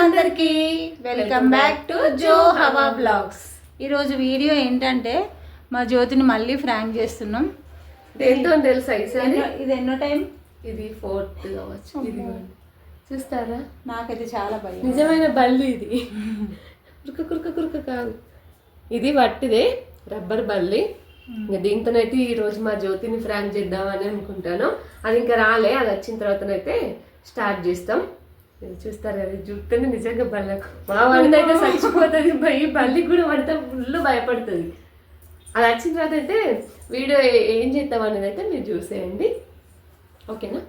అందరికీ welcome back to జో హవా blogs. ఈరోజు వీడియో ఏంటంటే మా జ్యోతిని మళ్ళీ ఫ్రాంక్ చేస్తున్నాం. దేంతో తెలుసా ఈసారి? ఇది ఎన్నో టైం? ఇది 4th కావచ్చు. ఇది చూస్తారా? నాకైతే చాలా భయం. నిజమైన బల్లి ఇది. కురుక కురుక కురుక కాదు, ఇది వట్టిదే రబ్బర్ బల్లి. ఇంకా దీంతోనైతే ఈరోజు మా జ్యోతిని ఫ్రాంక్ చేద్దామని అనుకుంటాను. అది ఇంకా రాలే, అది వచ్చిన తర్వాతనైతే స్టార్ట్ చేస్తాం. చూస్తారు కదా, చూస్తేనే నిజంగా బల్ల మా వాళ్ళతో అయితే చచ్చిపోతుంది. ఈ బల్లికి కూడా పడితే ఫుల్ భయపడుతుంది. అది వచ్చిన తర్వాత అయితే వీడియో ఏం చేద్దాం అనేది అయితే మీరు చూసేయండి, ఓకేనా?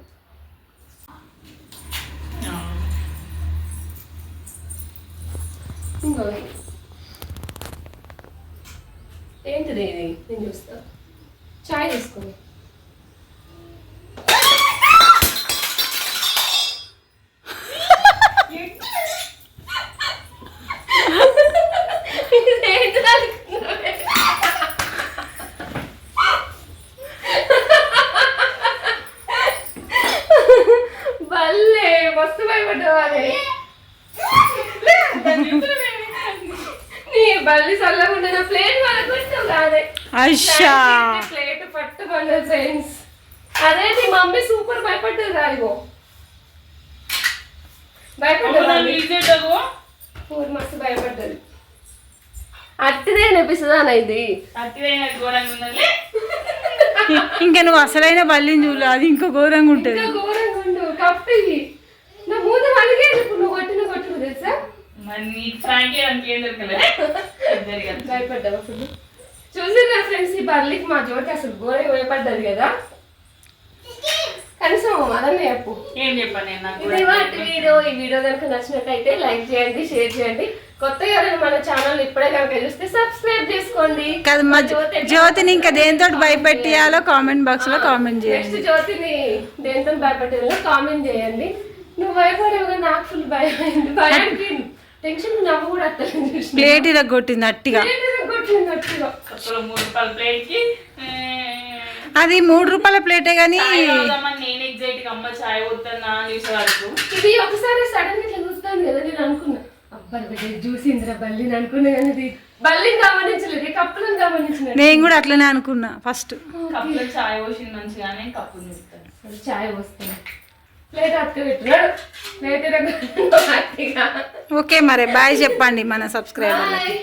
ఏంటిది ఇది? నేను చూస్తా. చాయ్ తీసుకోండి. బల్లే మస్తు భయపడ్డావాలి. నీ బల్లి చల్లకుండా నా ప్లేట్ వాళ్ళకొచ్చావు కాదే. ప్లేట్ పట్టుకున్నా ఫ్రెండ్స్. అదే నీ మమ్మీ సూపర్ భయపడ్డది రాలిగో. భయపడ్డా మస్తు భయపడ్డది. అట్టిదే అనిపిస్తుందా అన్న ఇది? ఇంకా నువ్వు అసలైన బల్లిని చూడలే, అది ఇంకా ఘోరంగా ఉంటుంది. ఘోరంగా ఉండు కప్పి నా మూత వాళ్ళకే నువ్వు కొట్టిన తెలుసా? భయపడ్డా అసలు. చూసిరా ఫ్రెండ్స్, ఈ బల్లికి మా జ్యోతి అసలు ఘోరంగా భయపడ్డది కదా. కనీసం అదన్నీ చెప్పు. ఏం చెప్పాను వీడియో. ఈ వీడియో కనుక నచ్చినట్టయితే లైక్ చేయండి, షేర్ చేయండి. కొత్తగా ఎవరైనా మన ఛానల్ ఇప్పుడే కనుక చూస్తే సబ్స్క్రైబ్ చేసుకోండి. జ్యోతిని ఇంకా దేంతో భయపెట్టియాలో కామెంట్ బాక్స్ లో కామెంట్ చేయండి. నెక్స్ట్ జ్యోతిని దేంతో భయపెట్టాలో కామెంట్ చేయండి. నువ్వు భయపడేవగా నాకు ఫుల్ భయం అయింది. భయానికి టెన్షన్ నవ్వు కూడా అత్తలేదు. ప్లేట్ ఇలా కొట్టింది అట్టిగా. అది 3 రూపాయల ప్లేటే గానీ ఇది ఒకసారి సడన్ ఇట్లా చూస్తాను కదా, నేను అనుకున్నా అబ్బాయి చూసిందిరా బల్లిని అనుకున్నా, కానీ ఇది బల్లిని గమనించలేదు, కప్పులను గమనించిన. నేను కూడా అట్లనే అనుకున్నా ఫస్ట్. చాయ్ పోసింది మంచిగానే, కప్పు చాయ్ పోస్తాను. ప్లేట్ అక్క పెట్టినాడు. ప్లేట్ ఓకే మరి బాయ్ చెప్పండి మన సబ్స్క్రైబర్లకి.